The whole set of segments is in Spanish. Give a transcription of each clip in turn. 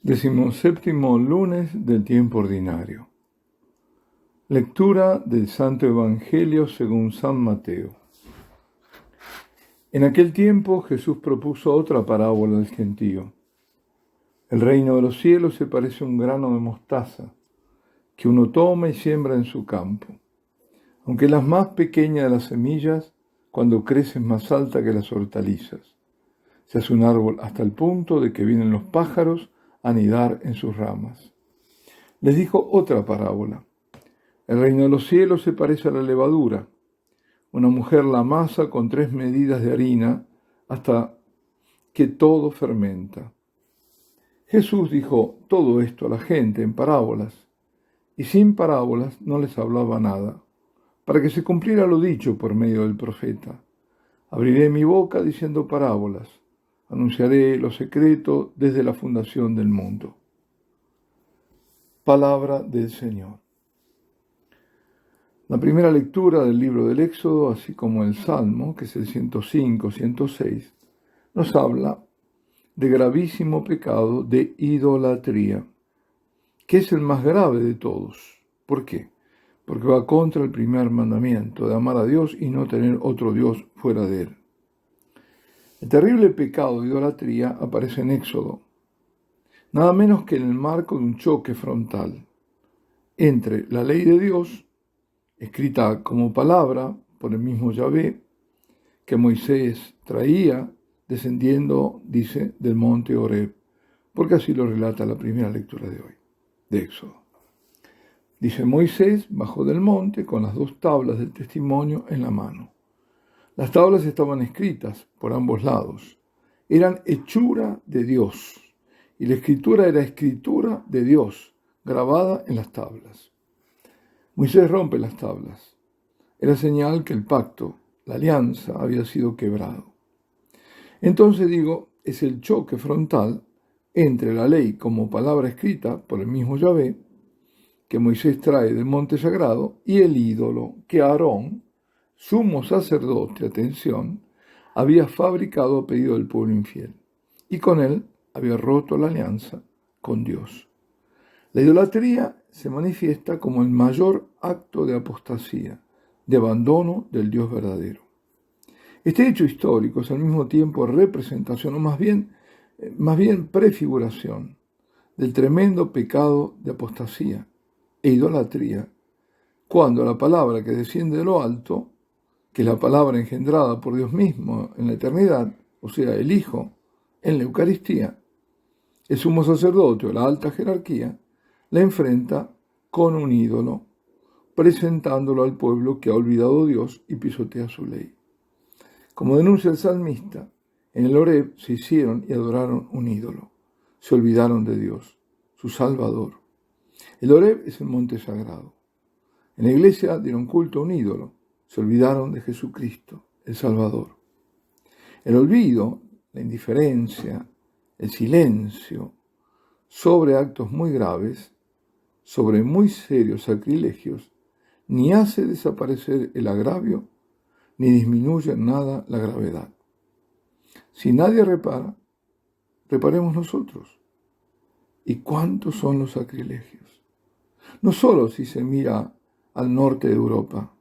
17º lunes del tiempo ordinario. Lectura del Santo Evangelio según San Mateo. En aquel tiempo Jesús propuso otra parábola al gentío. El reino de los cielos se parece a un grano de mostaza que uno toma y siembra en su campo. Aunque es la más pequeña de las semillas, cuando crece es más alta que las hortalizas. Se hace un árbol hasta el punto de que vienen los pájaros a anidar en sus ramas. Les dijo otra parábola. El reino de los cielos se parece a la levadura. Una mujer la amasa con 3 medidas de harina hasta que todo fermenta. Jesús dijo todo esto a la gente en parábolas, y sin parábolas no les hablaba nada, para que se cumpliera lo dicho por medio del profeta. Abriré mi boca diciendo parábolas, anunciaré lo secreto desde la fundación del mundo. Palabra del Señor. La primera lectura del libro del Éxodo, así como el Salmo, que es el 105, 106, nos habla de gravísimo pecado de idolatría, que es el más grave de todos. ¿Por qué? Porque va contra el primer mandamiento de amar a Dios y no tener otro Dios fuera de él. El terrible pecado de idolatría aparece en Éxodo, nada menos que en el marco de un choque frontal entre la ley de Dios, escrita como palabra por el mismo Yahvé, que Moisés traía descendiendo, dice, del monte Horeb, porque así lo relata la primera lectura de hoy, de Éxodo. Dice: Moisés bajó del monte con las 2 tablas del testimonio en la mano. Las tablas estaban escritas por ambos lados. Eran hechura de Dios, y la escritura era escritura de Dios, grabada en las tablas. Moisés rompe las tablas. Era señal que el pacto, la alianza, había sido quebrado. Entonces es el choque frontal entre la ley como palabra escrita por el mismo Yahvé, que Moisés trae del monte sagrado, y el ídolo que Aarón, sumo sacerdote, atención, había fabricado a pedido del pueblo infiel, y con él había roto la alianza con Dios. La idolatría se manifiesta como el mayor acto de apostasía, de abandono del Dios verdadero. Este hecho histórico es al mismo tiempo representación, o más bien prefiguración, del tremendo pecado de apostasía e idolatría, cuando la palabra que desciende de lo alto, que es la palabra engendrada por Dios mismo en la eternidad, o sea, el Hijo, en la Eucaristía, el sumo sacerdote o la alta jerarquía, la enfrenta con un ídolo, presentándolo al pueblo que ha olvidado a Dios y pisotea su ley. Como denuncia el salmista, en el Horeb se hicieron y adoraron un ídolo, se olvidaron de Dios, su Salvador. El Horeb es el monte sagrado. En la iglesia dieron culto a un ídolo, se olvidaron de Jesucristo, el Salvador. El olvido, la indiferencia, el silencio sobre actos muy graves, sobre muy serios sacrilegios, ni hace desaparecer el agravio, ni disminuye en nada la gravedad. Si nadie repara, reparemos nosotros. ¿Y cuántos son los sacrilegios? No solo si se mira al norte de Europa,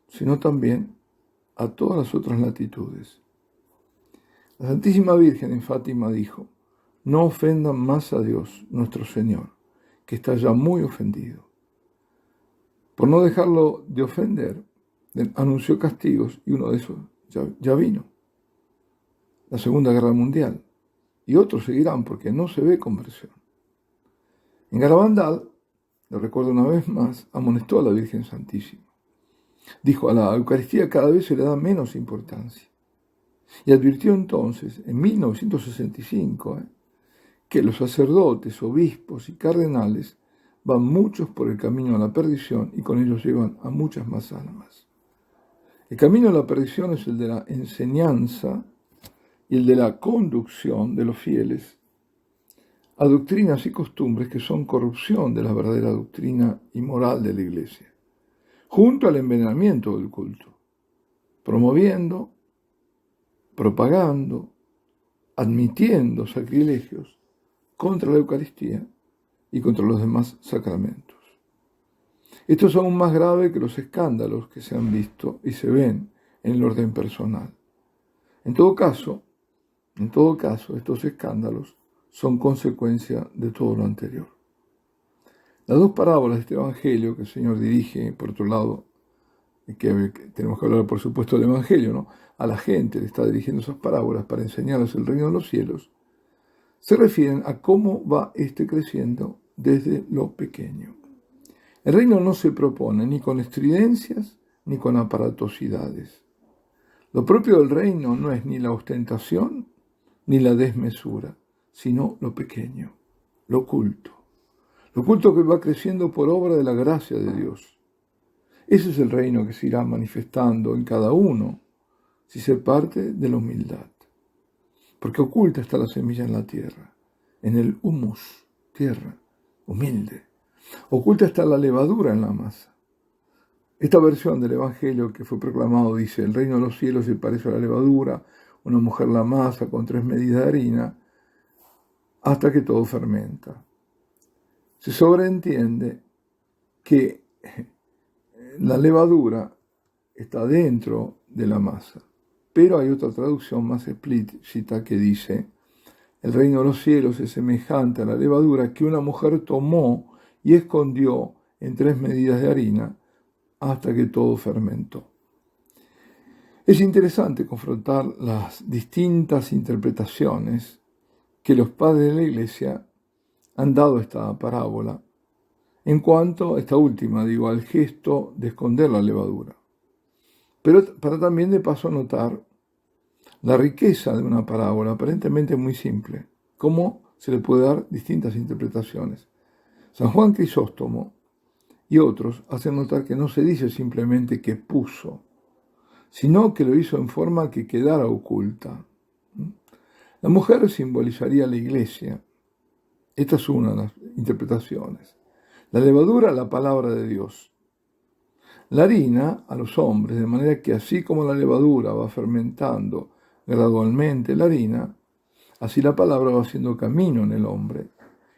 sino también a todas las otras latitudes. La Santísima Virgen en Fátima dijo: no ofendan más a Dios, nuestro Señor, que está ya muy ofendido. Por no dejarlo de ofender, anunció castigos, y uno de esos ya vino, la Segunda Guerra Mundial, y otros seguirán porque no se ve conversión. En Garabandal, lo recuerdo una vez más, amonestó a la Virgen Santísima. Dijo: a la Eucaristía cada vez se le da menos importancia. Y advirtió entonces, en 1965, que los sacerdotes, obispos y cardenales van muchos por el camino a la perdición y con ellos llevan a muchas más almas. El camino a la perdición es el de la enseñanza y el de la conducción de los fieles a doctrinas y costumbres que son corrupción de la verdadera doctrina y moral de la Iglesia, junto al envenenamiento del culto, promoviendo, propagando, admitiendo sacrilegios contra la Eucaristía y contra los demás sacramentos. Esto es aún más grave que los escándalos que se han visto y se ven en el orden personal. En todo caso, estos escándalos son consecuencia de todo lo anterior. Las dos parábolas de este Evangelio que el Señor dirige, por otro lado, que tenemos que hablar, por supuesto, del Evangelio, ¿no? A la gente le está dirigiendo esas parábolas para enseñarles el reino de los cielos, se refieren a cómo va creciendo desde lo pequeño. El reino no se propone ni con estridencias ni con aparatosidades. Lo propio del reino no es ni la ostentación ni la desmesura, sino lo pequeño, lo oculto que va creciendo por obra de la gracia de Dios. Ese es el reino que se irá manifestando en cada uno si se parte de la humildad. Porque oculta está la semilla en la tierra, en el humus, tierra, humilde. Oculta está la levadura en la masa. Esta versión del Evangelio que fue proclamado dice: el reino de los cielos se parece a la levadura, una mujer la masa con 3 medidas de harina, hasta que todo fermenta. Se sobreentiende que la levadura está dentro de la masa, pero hay otra traducción más explícita que dice: el reino de los cielos es semejante a la levadura que una mujer tomó y escondió en 3 medidas de harina hasta que todo fermentó. Es interesante confrontar las distintas interpretaciones que los padres de la Iglesia han dado a esta parábola en cuanto a esta última, al gesto de esconder la levadura. Pero para también de paso notar la riqueza de una parábola aparentemente muy simple, cómo se le puede dar distintas interpretaciones. San Juan Crisóstomo y otros hacen notar que no se dice simplemente que puso, sino que lo hizo en forma que quedara oculta. La mujer simbolizaría la Iglesia. Esta es una de las interpretaciones. La levadura, la palabra de Dios. La harina a los hombres, de manera que así como la levadura va fermentando gradualmente la harina, así la palabra va haciendo camino en el hombre,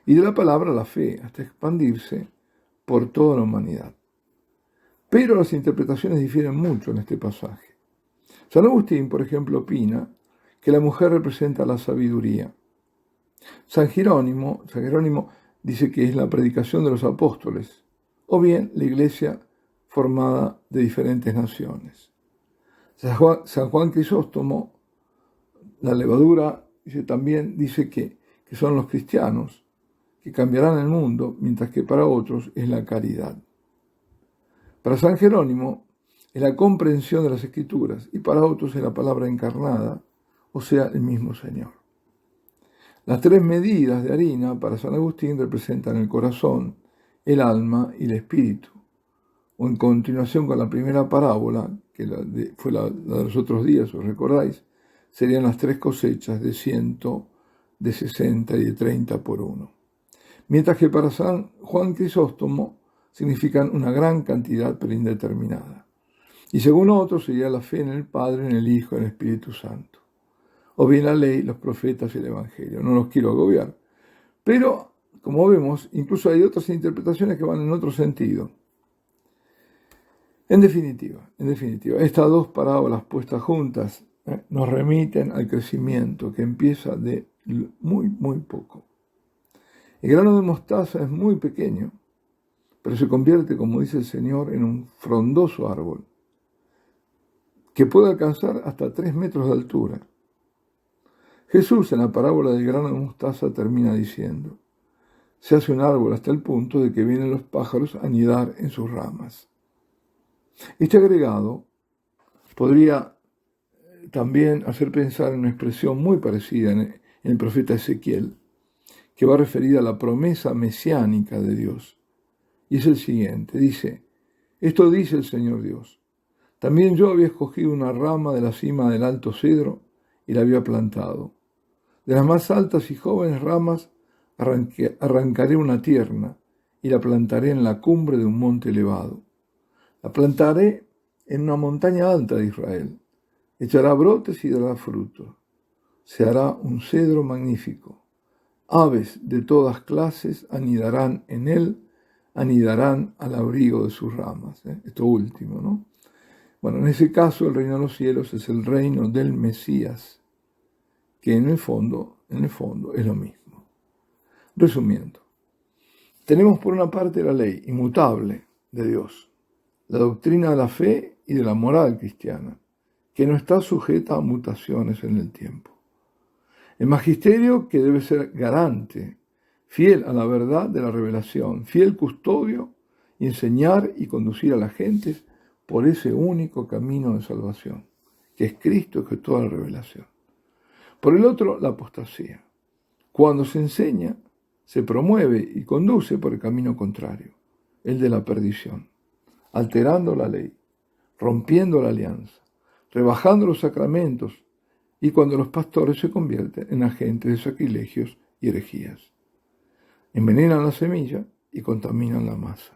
y de la palabra la fe, hasta expandirse por toda la humanidad. Pero las interpretaciones difieren mucho en este pasaje. San Agustín, por ejemplo, opina que la mujer representa la sabiduría. San Jerónimo dice que es la predicación de los apóstoles, o bien la iglesia formada de diferentes naciones. San Juan Crisóstomo, la levadura, también dice que son los cristianos que cambiarán el mundo, mientras que para otros es la caridad. Para San Jerónimo es la comprensión de las Escrituras y para otros es la palabra encarnada, o sea, el mismo Señor. Las 3 medidas de harina para San Agustín representan el corazón, el alma y el espíritu. O en continuación con la primera parábola, que fue la de los otros días, os recordáis, serían las 3 cosechas de 100, de 60 y de 30 por 1. Mientras que para San Juan Crisóstomo significan una gran cantidad pero indeterminada. Y según otros sería la fe en el Padre, en el Hijo, en el Espíritu Santo. O bien la ley, los profetas y el Evangelio. No los quiero agobiar. Pero, como vemos, incluso hay otras interpretaciones que van en otro sentido. En definitiva, estas 2 parábolas puestas juntas nos remiten al crecimiento que empieza de muy, muy poco. El grano de mostaza es muy pequeño, pero se convierte, como dice el Señor, en un frondoso árbol que puede alcanzar hasta 3 metros de altura. Jesús, en la parábola del grano de mostaza, termina diciendo: se hace un árbol hasta el punto de que vienen los pájaros a anidar en sus ramas. Este agregado podría también hacer pensar en una expresión muy parecida en el profeta Ezequiel, que va referida a la promesa mesiánica de Dios. Y es el siguiente, dice: esto dice el Señor Dios, también yo había escogido una rama de la cima del alto cedro y la había plantado. De las más altas y jóvenes ramas arrancaré una tierna y la plantaré en la cumbre de un monte elevado. La plantaré en una montaña alta de Israel. Echará brotes y dará frutos. Se hará un cedro magnífico. Aves de todas clases anidarán en él, anidarán al abrigo de sus ramas. Esto último, ¿no? Bueno, en ese caso el reino de los cielos es el reino del Mesías, que en el fondo es lo mismo. Resumiendo, tenemos por una parte la ley inmutable de Dios, la doctrina de la fe y de la moral cristiana, que no está sujeta a mutaciones en el tiempo. El magisterio, que debe ser garante, fiel a la verdad de la revelación, fiel custodio, y enseñar y conducir a las gentes por ese único camino de salvación, que es Cristo, que es toda la revelación. Por el otro, la apostasía. Cuando se enseña, se promueve y conduce por el camino contrario, el de la perdición, alterando la ley, rompiendo la alianza, rebajando los sacramentos, y cuando los pastores se convierten en agentes de sacrilegios y herejías. Envenenan la semilla y contaminan la masa.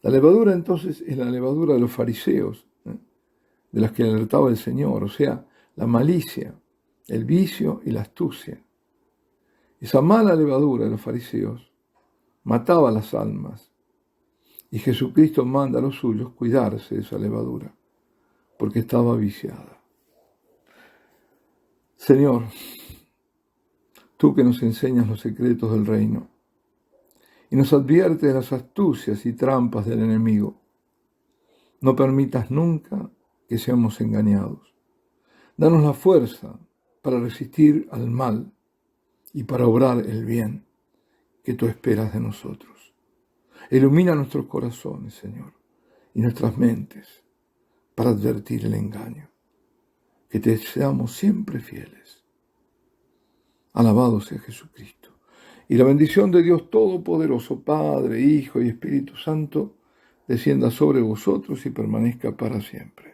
La levadura entonces es la levadura de los fariseos, de las que alertaba el Señor, o sea, la malicia, el vicio y la astucia. Esa mala levadura de los fariseos mataba las almas, y Jesucristo manda a los suyos cuidarse de esa levadura, porque estaba viciada. Señor, tú que nos enseñas los secretos del reino y nos adviertes de las astucias y trampas del enemigo, no permitas nunca que seamos engañados. Danos la fuerza para resistir al mal y para obrar el bien que tú esperas de nosotros. Ilumina nuestros corazones, Señor, y nuestras mentes para advertir el engaño. Que te seamos siempre fieles. Alabado sea Jesucristo. Y la bendición de Dios Todopoderoso, Padre, Hijo y Espíritu Santo, descienda sobre vosotros y permanezca para siempre.